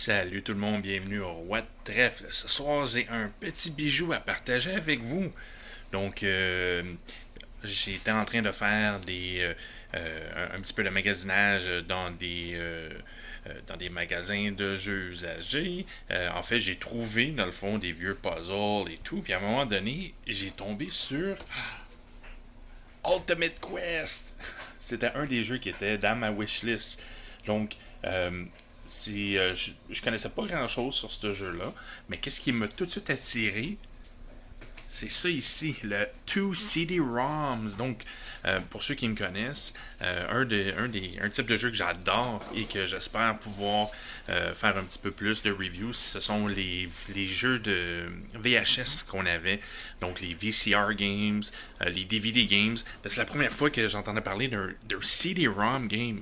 Salut tout le monde, bienvenue au Roi de Trèfle. Ce soir, j'ai un petit bijou à partager avec vous. Donc, j'étais en train de faire un petit peu de magasinage dans des magasins de jeux usagés. En fait, j'ai trouvé, dans le fond, des vieux puzzles et tout. Puis à un moment donné, j'ai tombé sur Ultimate Quest. C'était un des jeux qui était dans ma wishlist. Donc, je connaissais pas grand chose sur ce jeu-là, mais qu'est-ce qui m'a tout de suite attiré, c'est ça ici, le 2 CD-ROMs. Donc, pour ceux qui me connaissent, un type de jeu que j'adore et que j'espère pouvoir faire un petit peu plus de reviews, ce sont les jeux de VHS qu'on avait. Donc, les VCR games, les DVD games. C'est la première fois que j'entendais parler d'un CD-ROM game.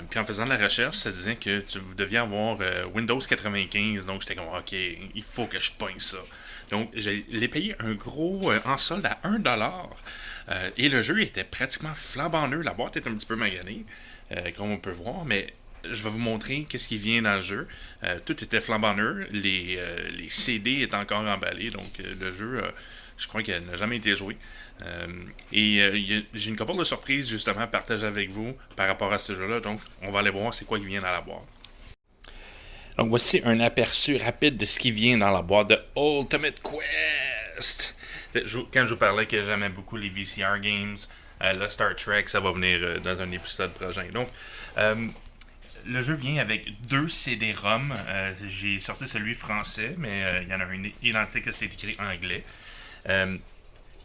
Puis en faisant de la recherche, ça disait que tu deviais avoir Windows 95. Donc j'étais comme, ok, il faut que je pogne ça. Donc je l'ai payé un gros en solde à 1$. Et le jeu était pratiquement flambant neuf. La boîte est un petit peu maganée, comme on peut voir, mais je vais vous montrer qu'est-ce qui vient dans le jeu. Tout était flambant neuf. Les CD étaient encore emballés. Donc le jeu, je crois qu'il n'a jamais été joué. J'ai une couple de surprises justement à partager avec vous par rapport à ce jeu-là. Donc, on va aller voir c'est quoi qui vient dans la boîte. Donc, voici un aperçu rapide de ce qui vient dans la boîte de Ultimate Quest. Quand je vous parlais que j'aimais beaucoup les VCR games, le Star Trek, ça va venir dans un épisode prochain. Donc, le jeu vient avec deux CD-ROM. J'ai sorti celui français, mais il y en a un identique, c'est écrit anglais.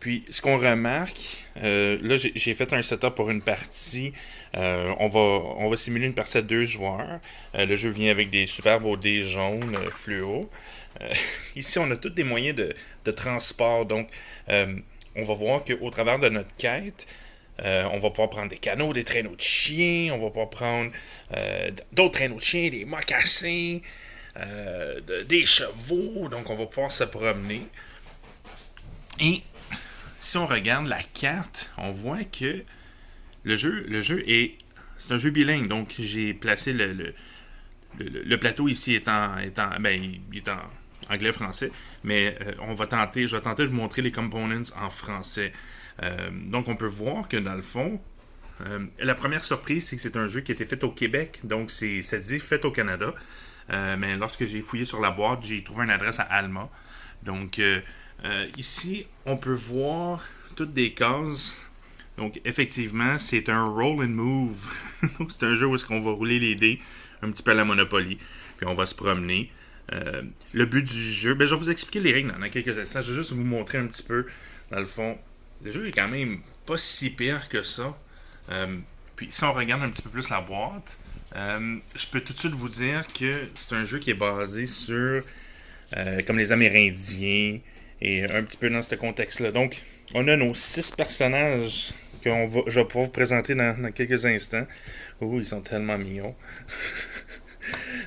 Puis, ce qu'on remarque, là, j'ai fait un setup pour une partie. On va simuler une partie à 2 joueurs. Le jeu vient avec des super beaux dés jaunes fluo. Ici, on a tous des moyens de transport. Donc, on va voir qu'au travers de notre quête, on va pouvoir prendre des canots, des traîneaux de chiens. On va pouvoir prendre d'autres traîneaux de chiens, des mocassins, des chevaux. Donc, on va pouvoir se promener. Et si on regarde la carte, on voit que c'est un jeu bilingue. Donc, j'ai placé le plateau ici il est en anglais-français, mais je vais tenter de vous montrer les components en français. Donc, on peut voir que dans le fond, la première surprise, c'est que c'est un jeu qui a été fait au Québec. Donc, ça dit fait au Canada. Mais lorsque j'ai fouillé sur la boîte, j'ai trouvé une adresse à Alma. Donc, ici, on peut voir toutes des cases. Donc, effectivement, c'est un roll and move. Donc, c'est un jeu où est-ce qu'on va rouler les dés un petit peu à la Monopoly. Puis, on va se promener. Le but du jeu, je vais vous expliquer les règles dans quelques instants. Je vais juste vous montrer un petit peu, dans le fond. Le jeu est quand même pas si pire que ça. Puis, si on regarde un petit peu plus la boîte, je peux tout de suite vous dire que c'est un jeu qui est basé sur comme les Amérindiens et un petit peu dans ce contexte-là. Donc, on a nos 6 personnages je vais pouvoir vous présenter dans quelques instants. Oh, ils sont tellement mignons.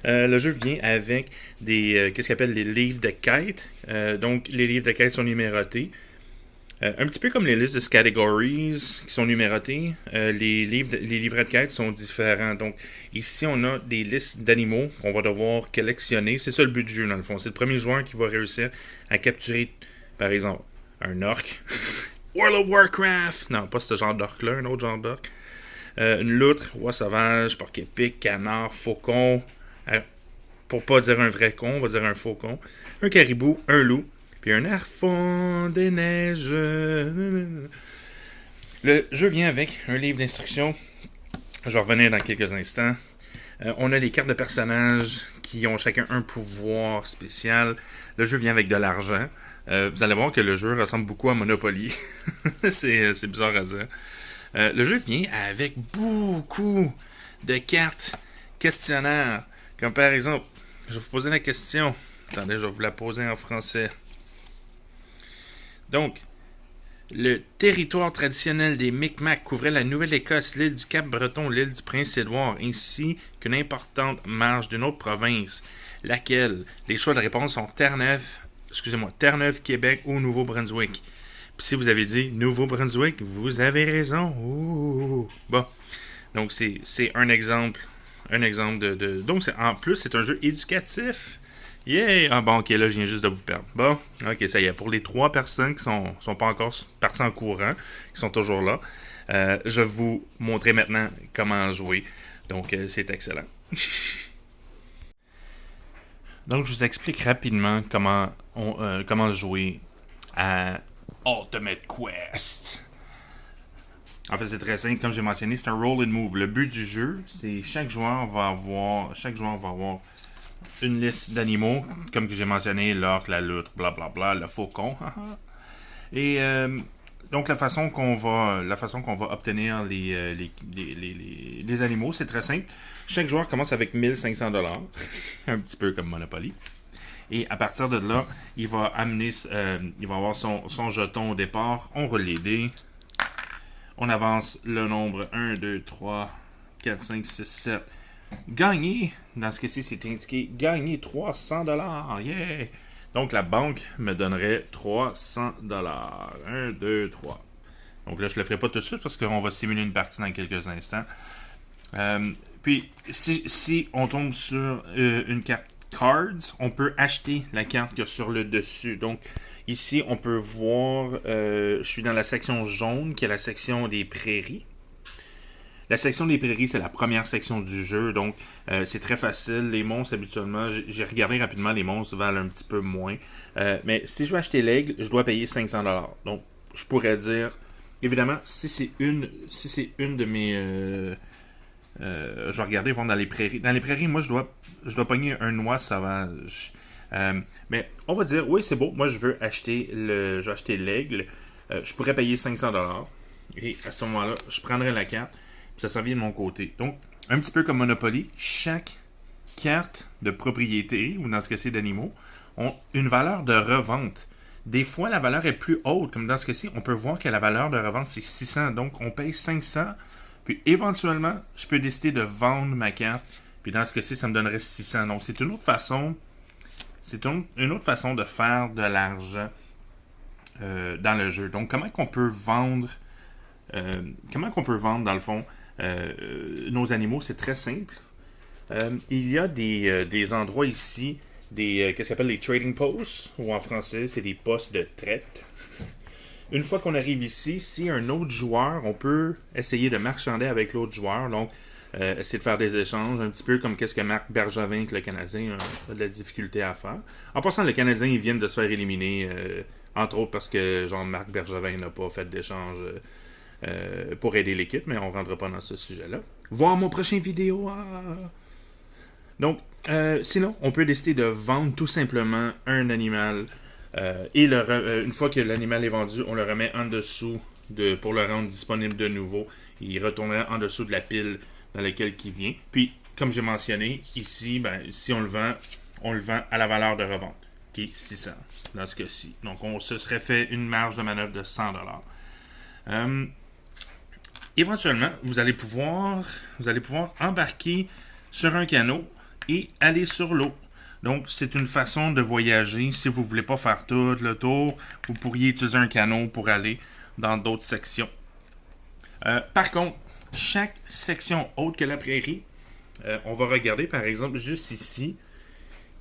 Le jeu vient avec qu'est-ce qu'on appelle les livres de quêtes. Donc, les livres de quêtes sont numérotés. Un petit peu comme les listes de categories qui sont numérotées, les livrets de quêtes sont différents. Donc, ici, on a des listes d'animaux qu'on va devoir collectionner. C'est ça le but du jeu, dans le fond. C'est le premier joueur qui va réussir à capturer, par exemple, un orc. World of Warcraft! Non, pas ce genre d'orc-là, un autre genre d'orc. Une loutre, roi sauvage, porc épic, canard, faucon. Pour pas dire un vrai con, on va dire un faucon. Un caribou, un loup. Puis un harfon des neiges. Le jeu vient avec un livre d'instructions. Je vais revenir dans quelques instants. On a les cartes de personnages qui ont chacun un pouvoir spécial. Le jeu vient avec de l'argent. Vous allez voir que le jeu ressemble beaucoup à Monopoly. c'est bizarre à dire. Le jeu vient avec beaucoup de cartes questionnaires. Comme par exemple, je vais vous poser la question. Attendez, je vais vous la poser en français. Donc, le territoire traditionnel des Micmacs couvrait la Nouvelle-Écosse, l'île du Cap-Breton, l'île du Prince-Édouard, ainsi qu'une importante marge d'une autre province, laquelle les choix de réponse sont Terre-Neuve, Québec ou Nouveau-Brunswick. Puis si vous avez dit Nouveau-Brunswick, vous avez raison. Ouh. Bon, donc c'est un exemple un exemple Donc, en plus, c'est un jeu éducatif. Yeah! Ah bon, ok, là, je viens juste de vous perdre. Bon, ok, ça y est. Pour les 3 personnes qui sont pas encore parties en courant, qui sont toujours là, je vais vous montrer maintenant comment jouer. Donc, c'est excellent. Donc, je vous explique rapidement comment jouer à Ultimate Quest. En fait, c'est très simple. Comme j'ai mentionné, c'est un roll and move. Le but du jeu, c'est chaque joueur va avoir une liste d'animaux, comme que j'ai mentionné, l'orque, la loutre, blablabla, le faucon. Et donc la façon qu'on va obtenir les animaux, c'est très simple. Chaque joueur commence avec 1500 $, un petit peu comme Monopoly. Et à partir de là, il va avoir son jeton au départ. On roule les dés. On avance le nombre 1, 2, 3, 4, 5, 6, 7. Gagner, dans ce cas-ci, c'est indiqué gagner 300 $. Yeah! Donc la banque me donnerait 300 $. 1, 2, 3. Donc là, je le ferai pas tout de suite parce qu'on va simuler une partie dans quelques instants. Puis, si on tombe sur une carte Cards, on peut acheter la carte qu'il y a sur le dessus. Donc, ici, on peut voir, je suis dans la section jaune, qui est la section des prairies. La section des prairies, c'est la première section du jeu, donc c'est très facile. Les monstres, habituellement, j'ai regardé rapidement, les monstres valent un petit peu moins. Mais si je veux acheter l'aigle, je dois payer 500 $. Donc, je pourrais dire, évidemment, si c'est une de mes... je vais regarder, voir dans les prairies. Dans les prairies, moi, je dois pogner un noix sauvage. Mais on va dire, oui, c'est beau. Moi, je veux acheter l'aigle. Je pourrais payer 500 $. Et à ce moment-là, je prendrai la carte. Puis ça s'en vient de mon côté. Donc, un petit peu comme Monopoly, chaque carte de propriété, ou dans ce cas-ci d'animaux, ont une valeur de revente. Des fois, la valeur est plus haute. Comme dans ce cas-ci, on peut voir que la valeur de revente, c'est 600. Donc, on paye 500. Puis éventuellement, je peux décider de vendre ma carte. Puis dans ce cas-ci, ça me donnerait 600. Donc c'est une autre façon. Une autre façon de faire de l'argent dans le jeu. Donc comment qu'on peut vendre dans le fond nos animaux, c'est très simple. Il y a des endroits ici, qu'est-ce qu'on appelle les trading posts, ou en français, c'est des postes de traite. Une fois qu'on arrive ici, si un autre joueur, on peut essayer de marchander avec l'autre joueur. Donc, essayer de faire des échanges, un petit peu comme qu'est-ce que Marc Bergevin, avec le Canadien, a de la difficulté à faire. En passant, le Canadien, ils viennent de se faire éliminer, entre autres parce que Marc Bergevin n'a pas fait d'échange pour aider l'équipe, mais on ne rentrera pas dans ce sujet-là. Voir mon prochain vidéo. Donc, sinon, on peut décider de vendre tout simplement un animal. Et une fois que l'animal est vendu, on le remet en dessous pour le rendre disponible de nouveau. Il retournera en dessous de la pile dans laquelle il vient. Puis, comme j'ai mentionné, ici, si on le vend à la valeur de revente, qui est 600 dans ce cas-ci. Donc, on se serait fait une marge de manœuvre de 100 $. Éventuellement, vous allez pouvoir embarquer sur un canot et aller sur l'eau. Donc, c'est une façon de voyager. Si vous ne voulez pas faire tout le tour, vous pourriez utiliser un canot pour aller dans d'autres sections. Par contre, chaque section autre que la prairie, on va regarder par exemple juste ici,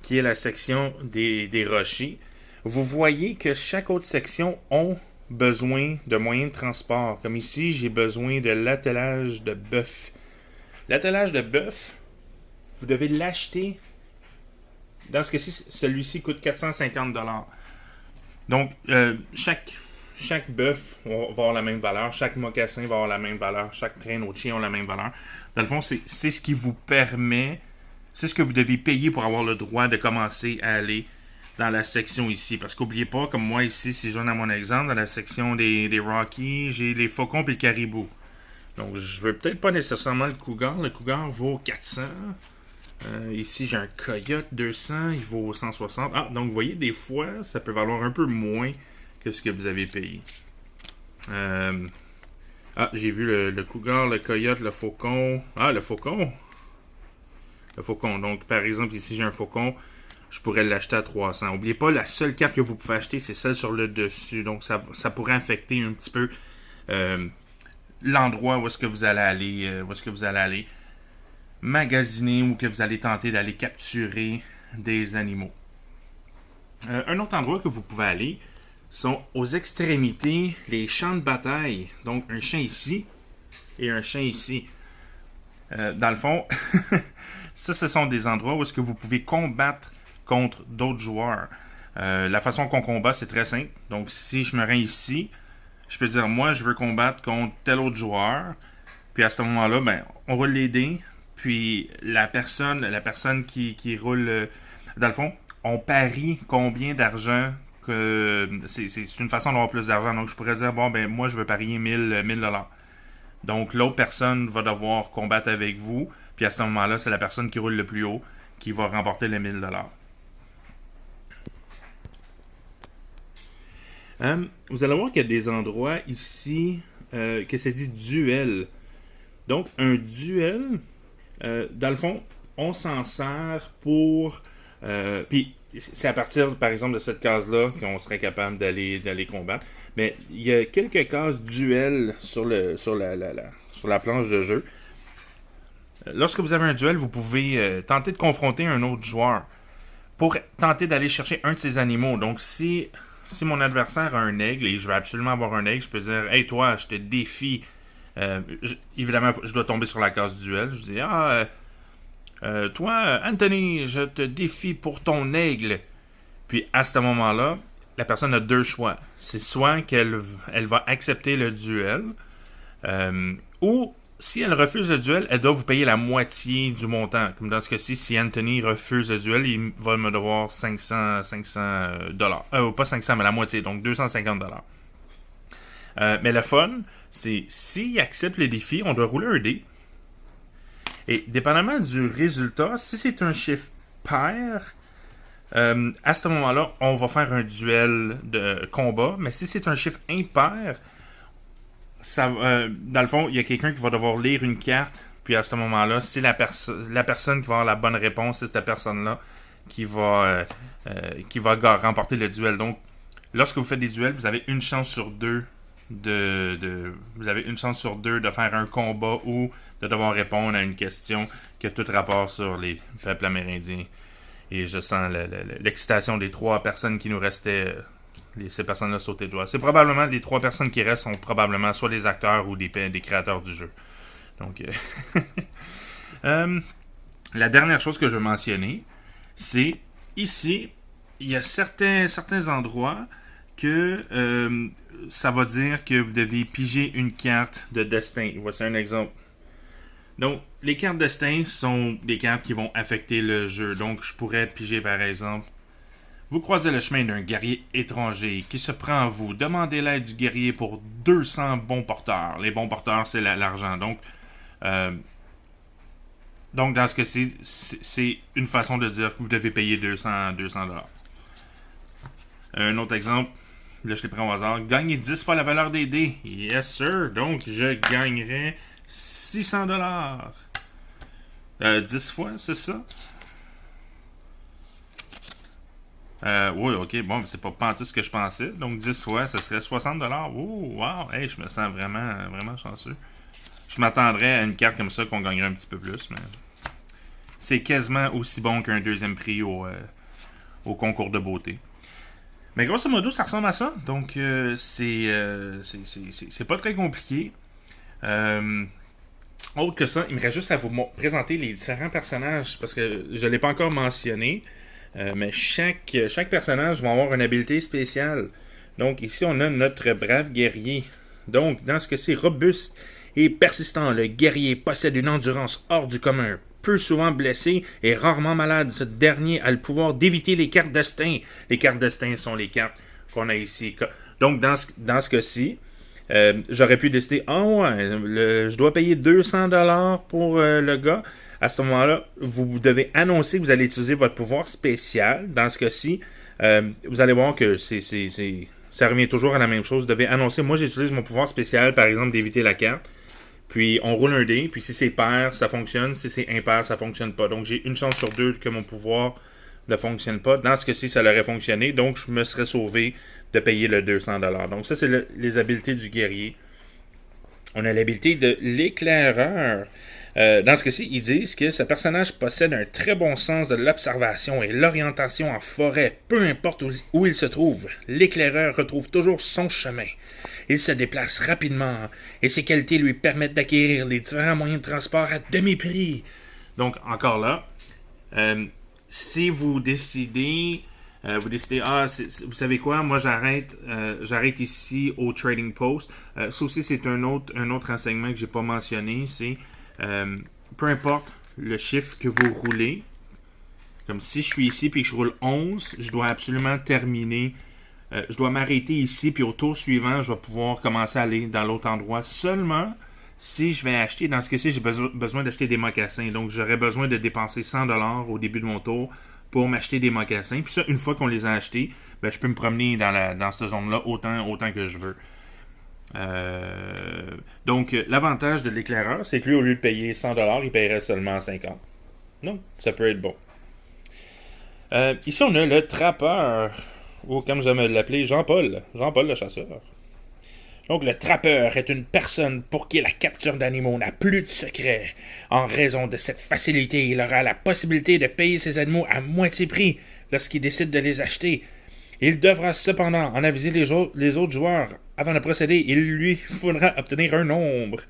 qui est la section des rochers. Vous voyez que chaque autre section ont besoin de moyens de transport. Comme ici, j'ai besoin de l'attelage de bœuf. L'attelage de bœuf, vous devez l'acheter. Dans ce cas-ci, celui-ci coûte 450 $. Donc, chaque bœuf va avoir la même valeur, chaque mocassin va avoir la même valeur, chaque traîneau de chien a la même valeur. Dans le fond, c'est ce qui vous permet, c'est ce que vous devez payer pour avoir le droit de commencer à aller dans la section ici. Parce qu'oubliez pas, comme moi ici, si je donne à mon exemple, dans la section des Rockies, j'ai les faucons et le caribou. Donc, je veux peut-être pas nécessairement le cougar. Le cougar vaut 400. Ici, j'ai un coyote 200, il vaut 160. Ah, donc vous voyez, des fois, ça peut valoir un peu moins que ce que vous avez payé. J'ai vu le cougar, le coyote, le faucon. Ah, le faucon. Le faucon. Donc, par exemple, ici, j'ai un faucon. Je pourrais l'acheter à 300. N'oubliez pas, la seule carte que vous pouvez acheter, c'est celle sur le dessus. Donc, ça pourrait affecter un petit peu l'endroit où est-ce que vous allez aller. magasiner ou que vous allez tenter d'aller capturer des animaux. Un autre endroit que vous pouvez aller sont aux extrémités, les champs de bataille. Donc un champ ici et un champ ici. Dans le fond, ça, ce sont des endroits où est-ce que vous pouvez combattre contre d'autres joueurs. La façon qu'on combat, c'est très simple. Donc, si je me rends ici, je peux dire, moi, je veux combattre contre tel autre joueur. Puis à ce moment-là, ben, on roule les dés. Puis la personne qui roule, dans le fond, on parie combien d'argent que c'est une façon d'avoir plus d'argent. Donc, je pourrais dire, bon, ben, moi, je veux parier 1000 $. Donc, l'autre personne va devoir combattre avec vous. Puis à ce moment-là, c'est la personne qui roule le plus haut qui va remporter les 1000 $. Vous allez voir qu'il y a des endroits ici que ça dit duel. Donc, un duel, dans le fond, on s'en sert pour... puis, c'est à partir, par exemple, de cette case-là qu'on serait capable d'aller combattre. Mais il y a quelques cases duel sur la planche de jeu. Lorsque vous avez un duel, vous pouvez tenter de confronter un autre joueur pour tenter d'aller chercher un de ces animaux. Donc, si mon adversaire a un aigle et je veux absolument avoir un aigle, je peux dire, hey, toi, je te défie. Évidemment, je dois tomber sur la case duel. Je dis, toi, Anthony, je te défie pour ton aigle. Puis à ce moment-là, la personne a deux choix. C'est soit qu'elle va accepter le duel, ou si elle refuse le duel, elle doit vous payer la moitié du montant. Comme dans ce cas-ci, si Anthony refuse le duel, il va me devoir 500 dollars. Pas 500, mais la moitié, donc 250 dollars. Mais le fun, c'est s'il accepte le défi, on doit rouler un dé. Et dépendamment du résultat, si c'est un chiffre pair, à ce moment-là, on va faire un duel de combat. Mais si c'est un chiffre impair, dans le fond, il y a quelqu'un qui va devoir lire une carte. Puis à ce moment-là, si la personne qui va avoir la bonne réponse, c'est cette personne-là qui va remporter le duel. Donc, lorsque vous faites des duels, vous avez une chance sur deux vous avez une chance sur deux de faire un combat ou de devoir répondre à une question qui a tout rapport sur les peuples amérindiens. Et je sens l'excitation des trois personnes qui nous restaient. Ces personnes-là sautaient de joie. C'est probablement les trois personnes qui restent sont probablement soit les acteurs ou des créateurs du jeu. Donc, la dernière chose que je veux mentionner, c'est ici, il y a certains endroits que ça va dire que vous devez piger une carte de destin. Voici un exemple. Donc, les cartes destin sont des cartes qui vont affecter le jeu. Donc, je pourrais piger par exemple. Vous croisez le chemin d'un guerrier étranger qui se prend à vous. Demandez l'aide du guerrier pour 200 bons porteurs. Les bons porteurs, c'est l'argent. Donc, dans ce cas-ci, c'est une façon de dire que vous devez payer 200 $. Un autre exemple, là je les prends au hasard. Gagnez 10 fois la valeur des dés. Yes sir. Donc, je gagnerai 600 $. 10 fois, c'est ça? Oui, ok, bon, c'est pas tout ce que je pensais. Donc 10 fois, ce serait 60 $. Oh, wow, hey, je me sens vraiment, vraiment chanceux. Je m'attendrais à une carte comme ça qu'on gagnerait un petit peu plus, mais c'est quasiment aussi bon qu'un deuxième prix au concours de beauté. Mais grosso modo, ça ressemble à ça. Donc, c'est pas très compliqué. Autre que ça, il me reste juste à vous présenter les différents personnages, parce que je ne l'ai pas encore mentionné. Mais chaque personnage va avoir une habileté spéciale. Donc ici, on a notre brave guerrier. Donc, dans ce que c'est robuste et persistant, le guerrier possède une endurance hors du commun. Peu souvent blessé et rarement malade, ce dernier a le pouvoir d'éviter les cartes destin. Les cartes destin sont les cartes qu'on a ici. Donc, dans ce cas-ci, j'aurais pu décider, je dois payer 200 $ pour le gars. À ce moment-là, vous devez annoncer que vous allez utiliser votre pouvoir spécial. Dans ce cas-ci, vous allez voir que ça revient toujours à la même chose. Vous devez annoncer, moi j'utilise mon pouvoir spécial, par exemple, d'éviter la carte. Puis on roule un dé, puis si c'est pair, ça fonctionne. Si c'est impair, ça fonctionne pas. Donc j'ai une chance sur deux que mon pouvoir ne fonctionne pas. Dans ce cas-ci, ça aurait fonctionné. Donc je me serais sauvé de payer le 200 $. Donc ça, c'est les habiletés du guerrier. On a l'habilité de l'éclaireur. Dans ce cas-ci, ils disent que ce personnage possède un très bon sens de l'observation et l'orientation en forêt, peu importe où il se trouve. L'éclaireur retrouve toujours son chemin. Il se déplace rapidement et ses qualités lui permettent d'acquérir les différents moyens de transport à demi-prix. Donc, encore là, si vous décidez, vous savez quoi, moi j'arrête ici au Trading Post. Ça aussi, c'est un autre enseignement que j'ai pas mentionné, c'est peu importe le chiffre que vous roulez, comme si je suis ici puis que je roule 11, je dois absolument terminer. Je dois m'arrêter ici puis au tour suivant, je vais pouvoir commencer à aller dans l'autre endroit seulement si je vais acheter. Dans ce cas-ci, j'ai besoin d'acheter des mocassins. Donc, j'aurais besoin de dépenser 100$ au début de mon tour pour m'acheter des mocassins. Puis ça, une fois qu'on les a achetés, je peux me promener dans cette zone-là autant que je veux. Donc, l'avantage de l'éclaireur, c'est que lui, au lieu de payer 100$, il paierait seulement 50$. Donc, ça peut être bon. Ici, on a le trappeur, ou comme j'aime l'appeler, Jean-Paul le chasseur. Donc, le trappeur est une personne pour qui la capture d'animaux n'a plus de secret. En raison de cette facilité, il aura la possibilité de payer ses animaux à moitié prix lorsqu'il décide de les acheter. Il devra cependant en aviser les autres joueurs. Avant de procéder, il lui faudra obtenir un nombre.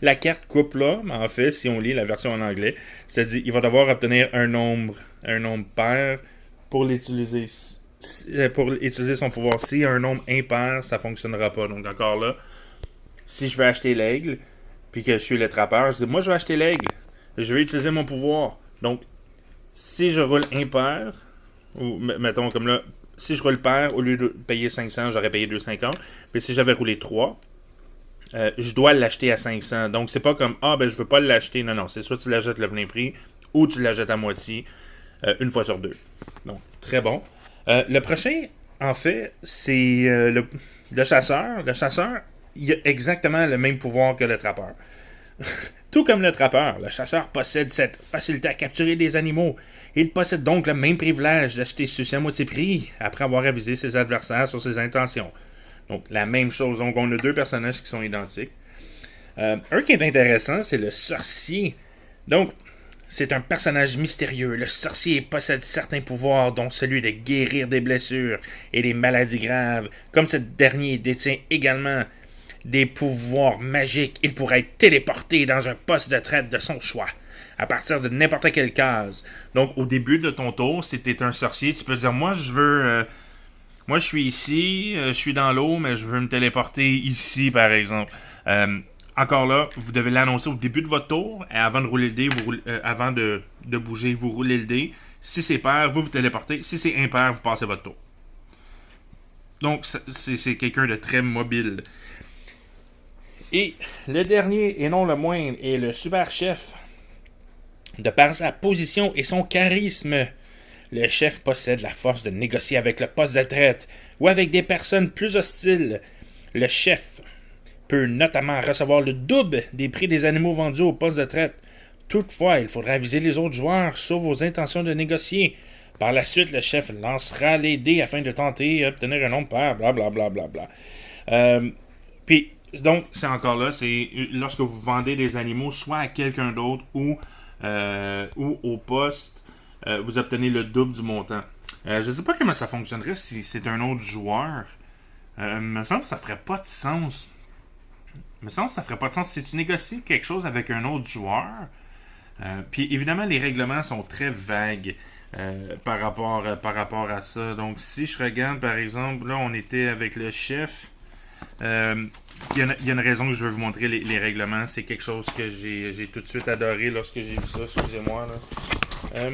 La carte coupe là, mais en fait, si on lit la version en anglais, ça dit qu'il va devoir obtenir un nombre pair pour l'utiliser. Pour utiliser son pouvoir. Si un nombre impair, ça fonctionnera pas. Donc encore là, si je veux acheter l'aigle, puis que je suis le trappeur, je dis moi je vais acheter l'aigle. Je vais utiliser mon pouvoir. Donc, si je roule impair, ou mettons comme là, si je roule pair, au lieu de payer 500, j'aurais payé 250. Puis si j'avais roulé 3, je dois l'acheter à 500. Donc c'est pas comme je veux pas l'acheter. Non, c'est soit tu l'achètes le plein prix ou tu l'achètes à moitié une fois sur deux. Donc très bon. Le prochain, en fait, c'est le chasseur. Le chasseur, il a exactement le même pouvoir que le trappeur. Tout comme le trappeur, le chasseur possède cette facilité à capturer des animaux. Il possède donc le même privilège d'acheter ceci à moitié prix après avoir avisé ses adversaires sur ses intentions. Donc, la même chose. Donc, on a deux personnages qui sont identiques. Un qui est intéressant, c'est le sorcier. Donc, c'est un personnage mystérieux. Le sorcier possède certains pouvoirs, dont celui de guérir des blessures et des maladies graves. Comme ce dernier détient également des pouvoirs magiques, il pourrait être téléporté dans un poste de traite de son choix, à partir de n'importe quelle case. Donc, au début de ton tour, si tu es un sorcier, tu peux dire, moi, je suis ici, je suis dans l'eau, mais je veux me téléporter ici, par exemple. Encore là, vous devez l'annoncer au début de votre tour, et avant de rouler le dé, avant de bouger, vous roulez le dé. Si c'est pair, vous téléportez. Si c'est impair, vous passez votre tour. Donc, c'est quelqu'un de très mobile. Et le dernier, et non le moindre, est le super chef. De par sa position et son charisme, le chef possède la force de négocier avec le poste de traite ou avec des personnes plus hostiles. Le chef peut notamment recevoir le double des prix des animaux vendus au poste de traite. Toutefois, il faudra aviser les autres joueurs sur vos intentions de négocier. Par la suite, le chef lancera les dés afin de tenter d'obtenir un nombre pair, blablabla. Puis, donc, c'est encore là, c'est lorsque vous vendez des animaux soit à quelqu'un d'autre ou au poste, vous obtenez le double du montant. Je ne sais pas comment ça fonctionnerait si c'est un autre joueur. Me semble que ça ferait pas de sens. Si tu négocies quelque chose avec un autre joueur, puis évidemment, les règlements sont très vagues par rapport à ça. Donc, si je regarde, par exemple, là, on était avec le chef. Il y a une raison que je veux vous montrer les règlements. C'est quelque chose que j'ai tout de suite adoré lorsque j'ai vu ça. Excusez-moi. Là.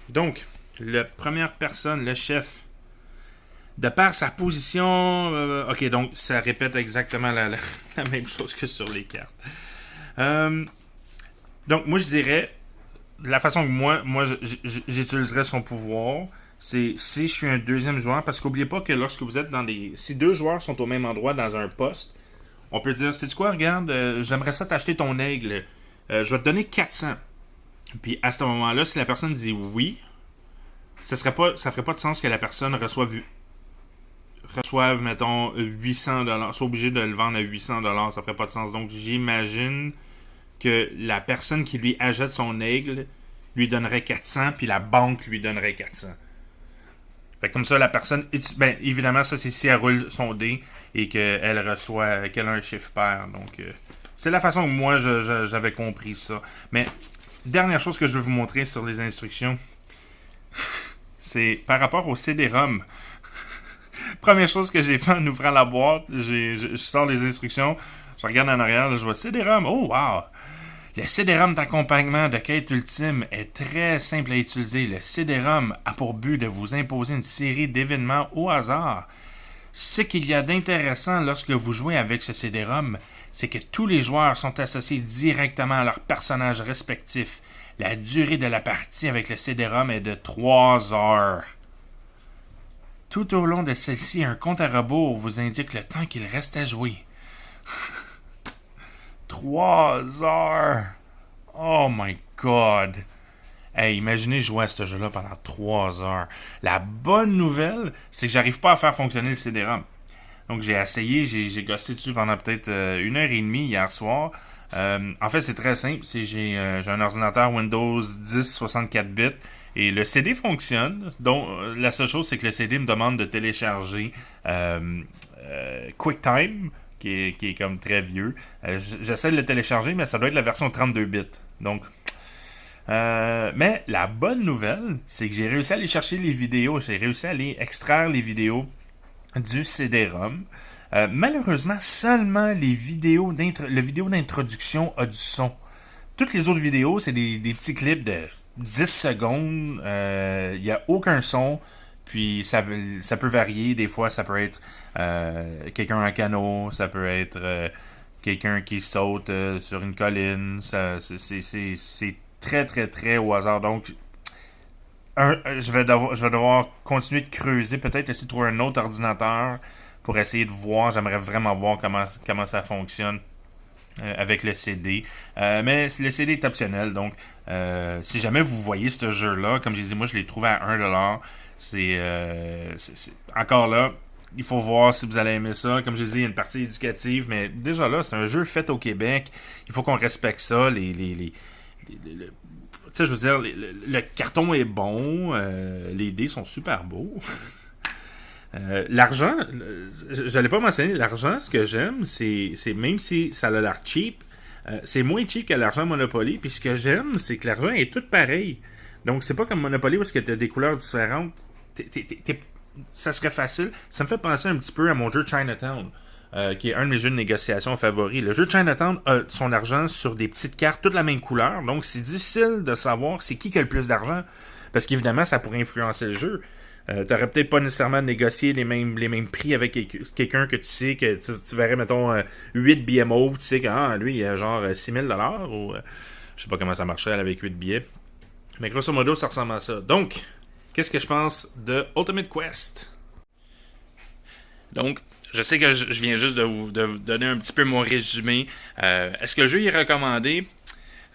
Donc, la première personne, le chef, de par sa position... ok, donc ça répète exactement la même chose que sur les cartes. Donc, moi, je dirais... La façon que moi j'utiliserais son pouvoir, c'est si je suis un deuxième joueur, parce qu'oubliez pas que lorsque vous êtes dans des... Si deux joueurs sont au même endroit dans un poste, on peut dire, sais-tu quoi, regarde, j'aimerais ça t'acheter ton aigle, je vais te donner 400. Puis à ce moment-là, si la personne dit oui, ça ferait pas de sens que la personne reçoive, mettons, $800, soit obligé de le vendre à $800, ça ferait pas de sens. Donc j'imagine que la personne qui lui achète son aigle lui donnerait 400, puis la banque lui donnerait 400. Fait que comme ça, la personne... Ben, évidemment, ça, c'est si elle roule son dé et qu'elle reçoit... qu'elle a un chiffre pair. Donc, c'est la façon que moi, j'avais compris ça. Mais, dernière chose que je veux vous montrer sur les instructions, c'est par rapport au CD-ROM. Première chose que j'ai fait en ouvrant la boîte, je sors les instructions, je regarde en arrière, là, je vois CD-ROM. Oh, wow! Le CD-ROM d'accompagnement de quête ultime est très simple à utiliser. Le CD-ROM a pour but de vous imposer une série d'événements au hasard. Ce qu'il y a d'intéressant lorsque vous jouez avec ce CD-ROM, c'est que tous les joueurs sont associés directement à leurs personnages respectifs. La durée de la partie avec le CD-ROM est de 3 heures. Tout au long de celle-ci, un compte à rebours vous indique le temps qu'il reste à jouer. 3 heures! Oh my god! Hey, imaginez jouer à ce jeu-là pendant 3 heures. La bonne nouvelle, c'est que j'arrive pas à faire fonctionner le CD-ROM. Donc j'ai essayé, j'ai gossé dessus pendant peut-être 1h30 hier soir. En fait, c'est très simple. J'ai un ordinateur Windows 10 64 bits et le CD fonctionne. Donc, la seule chose, c'est que le CD me demande de télécharger QuickTime, qui est comme très vieux. J'essaie de le télécharger, mais ça doit être la version 32 bits. Donc, mais la bonne nouvelle, c'est que j'ai réussi à aller chercher les vidéos. J'ai réussi à aller extraire les vidéos du CD-ROM. Malheureusement, seulement le vidéo d'introduction a du son. Toutes les autres vidéos, c'est des petits clips de 10 secondes. Il n'y a aucun son. Puis ça peut varier. Des fois, ça peut être quelqu'un en canot. Ça peut être quelqu'un qui saute sur une colline. C'est très, très, très au hasard. Donc, je vais devoir continuer de creuser. Peut-être essayer de trouver un autre ordinateur pour essayer de voir. J'aimerais vraiment voir comment ça fonctionne avec le CD. Mais le CD est optionnel. Donc, si jamais vous voyez ce jeu-là, comme je disais, moi, je l'ai trouvé à 1$. C'est encore là, il faut voir si vous allez aimer ça. Comme je disais, il y a une partie éducative, mais déjà là, c'est un jeu fait au Québec. Il faut qu'on respecte ça. Tu sais, je veux dire, le carton est bon. Les dés sont super beaux. L'argent, je n'allais pas mentionner, l'argent, ce que j'aime, c'est même si ça a l'air cheap, c'est moins cheap que l'argent Monopoly. Puis ce que j'aime, c'est que l'argent est tout pareil. Donc, c'est pas comme Monopoly parce que tu as des couleurs différentes. Ça serait facile. Ça me fait penser un petit peu à mon jeu Chinatown, qui est un de mes jeux de négociation favoris. Le jeu Chinatown a son argent sur des petites cartes, toutes la même couleur. Donc, c'est difficile de savoir c'est qui a le plus d'argent. Parce qu'évidemment, ça pourrait influencer le jeu. T'aurais peut-être pas nécessairement négocié les mêmes prix avec quelqu'un que tu sais que tu verrais, mettons, 8 billets mauves, tu sais que lui, il a genre 6000$ ou je sais pas comment ça marchait avec 8 billets. Mais grosso modo, ça ressemble à ça. Donc, qu'est-ce que je pense de Ultimate Quest? Donc, je sais que je viens juste de vous donner un petit peu mon résumé. Est-ce que le jeu est recommandé?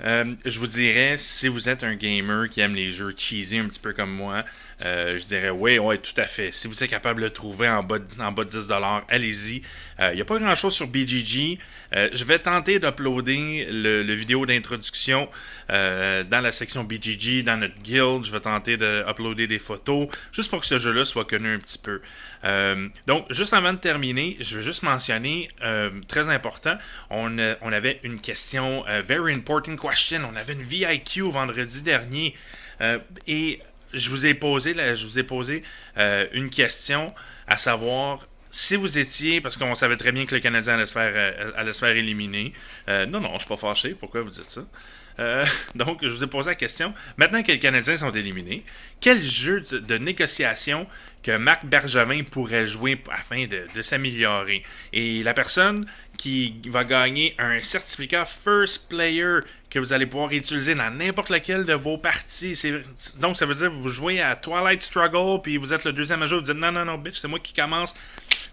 Je vous dirais, si vous êtes un gamer qui aime les jeux cheesy un petit peu comme moi, je dirais ouais, tout à fait. Si vous êtes capable de le trouver en bas de 10$, allez-y. Il n'y a pas grand-chose sur BGG. Je vais tenter d'uploader le vidéo d'introduction dans la section BGG, dans notre guild. Je vais tenter d'uploader des photos, juste pour que ce jeu-là soit connu un petit peu. Donc, juste avant de terminer, je veux juste mentionner, très important, on avait une question, very important question, on avait une VIQ vendredi dernier, et je vous ai posé une question, à savoir si vous étiez, parce qu'on savait très bien que le Canadien allait se faire éliminer. Non, je suis pas fâché, pourquoi vous dites ça? Donc, je vous ai posé la question, maintenant que les Canadiens sont éliminés, quel jeu de négociation que Marc Bergevin pourrait jouer afin de s'améliorer? Et la personne qui va gagner un certificat First Player que vous allez pouvoir utiliser dans n'importe lequel de vos parties. Donc, ça veut dire que vous jouez à Twilight Struggle, puis vous êtes le deuxième à jouer, vous dites non, bitch, c'est moi qui commence.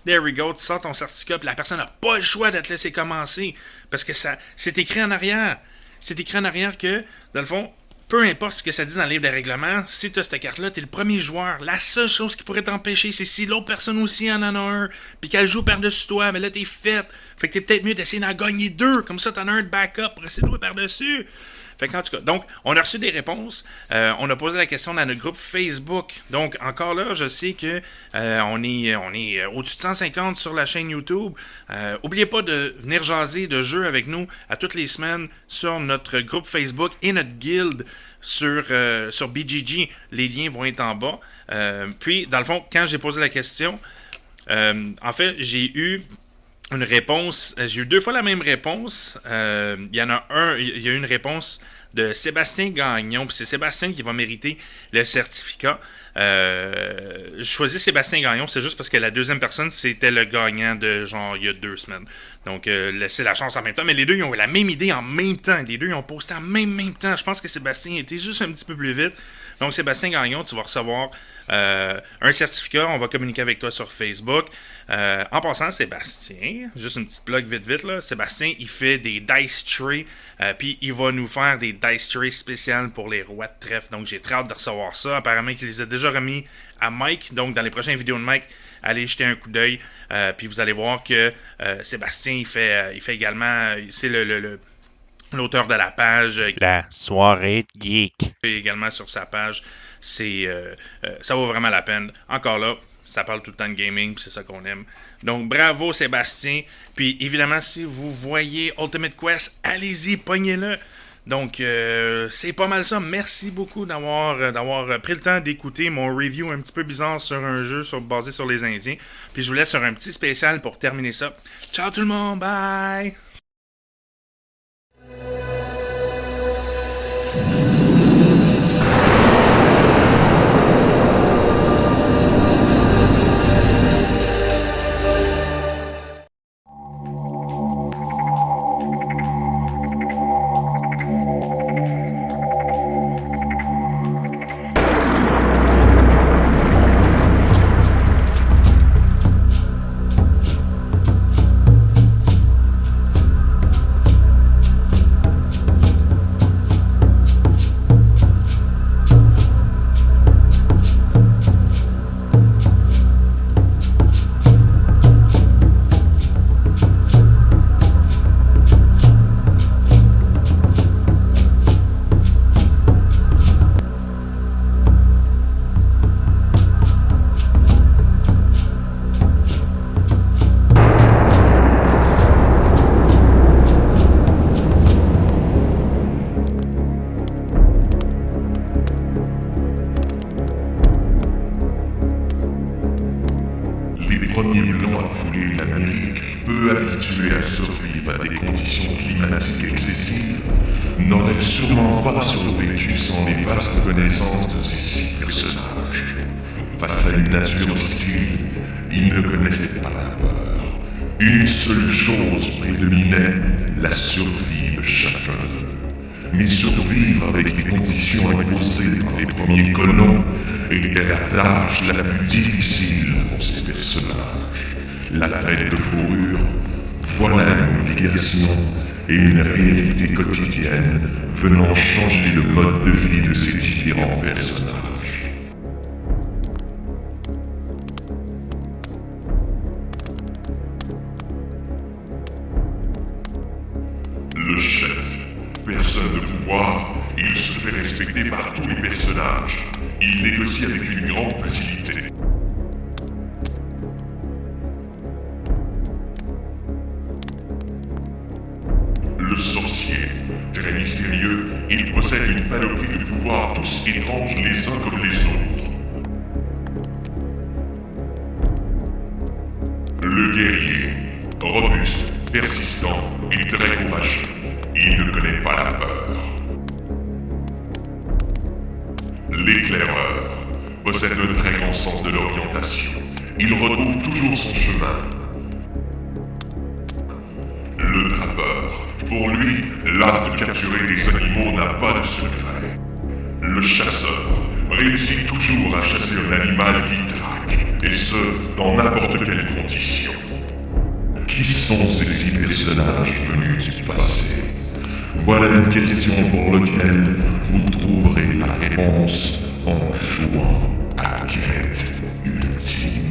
There we go, tu sors ton certificat, puis la personne n'a pas le choix de te laisser commencer. Parce que c'est écrit en arrière. C'est écrit en arrière que, dans le fond, peu importe ce que ça dit dans le livre de règlement, si tu as cette carte-là, tu es le premier joueur. La seule chose qui pourrait t'empêcher, c'est si l'autre personne aussi en a un, puis qu'elle joue par-dessus toi, mais là, t'es faite. Fait que t'es peut-être mieux d'essayer d'en gagner 2. Comme ça, t'en as un de backup pour essayer de jouer par-dessus. Fait qu'en tout cas, donc, on a reçu des réponses. On a posé la question dans notre groupe Facebook. Donc, encore là, je sais que on est au-dessus de 150 sur la chaîne YouTube. Oubliez pas de venir jaser de jeux avec nous à toutes les semaines sur notre groupe Facebook et notre guild sur BGG. Les liens vont être en bas. Puis, dans le fond, quand j'ai posé la question, en fait, j'ai eu une réponse. J'ai eu 2 fois la même réponse. Il y en a il y a eu une réponse de Sébastien Gagnon. Puis c'est Sébastien qui va mériter le certificat. Je choisis Sébastien Gagnon, c'est juste parce que la deuxième personne, c'était le gagnant de genre il y a 2 semaines. Donc, laissez la chance en même temps. Mais les deux, ils ont eu la même idée en même temps. Les deux, ils ont posté en même temps. Je pense que Sébastien était juste un petit peu plus vite. Donc, Sébastien Gagnon, tu vas recevoir un certificat. On va communiquer avec toi sur Facebook. En passant, Sébastien, juste une petite plug vite là. Sébastien, il fait des dice trays. Puis il va nous faire des dice trays spéciales pour les rois de trèfle. Donc, j'ai très hâte de recevoir ça. Apparemment qu'il les a déjà remis à Mike. Donc, dans les prochaines vidéos de Mike, allez jeter un coup d'œil. Puis vous allez voir que Sébastien, il fait également... C'est l'auteur de la page. La soirée de geek. Également sur sa page. Ça vaut vraiment la peine. Encore là, ça parle tout le temps de gaming, c'est ça qu'on aime. Donc, bravo Sébastien. Puis, évidemment, si vous voyez Ultimate Quest, allez-y, pognez-le. Donc, c'est pas mal ça. Merci beaucoup d'avoir pris le temps d'écouter mon review un petit peu bizarre sur un jeu basé sur les Indiens. Puis, je vous laisse sur un petit spécial pour terminer ça. Ciao tout le monde, bye! Premier blanc à fouler l'Amérique, peu habitué à survivre à des conditions climatiques excessives, n'aurait sûrement pas survécu sans les vastes connaissances de ces 6 personnages. Face à une nature hostile, ils ne connaissaient pas la peur. Une seule chose prédominait, la survie de chacun d'eux. Mais survivre avec les conditions imposées par les premiers colons était la tâche la plus difficile pour ces personnages. La tête de fourrure, voilà une obligation et une réalité quotidienne venant changer le mode de vie de ces différents personnages. Le chef, personne de pouvoir, il se fait respecter par tous les personnages. Il négocie avec une grande facilité. Le sorcier, très mystérieux, il possède une panoplie de pouvoirs tous étranges les uns comme les autres. Le guerrier, robuste, persistant et très courageux, il ne connaît pas la peur. L'éclaireur possède un très grand sens de l'orientation. Il retrouve toujours son chemin. Le trappeur, pour lui, l'art de capturer des animaux n'a pas de secret. Le chasseur réussit toujours à chasser un animal qui traque, et ce, dans n'importe quelle condition. Qui sont ces 6 personnages venus du passé? Voilà une question pour laquelle vous trouverez la réponse en jouant à Quête Ultime.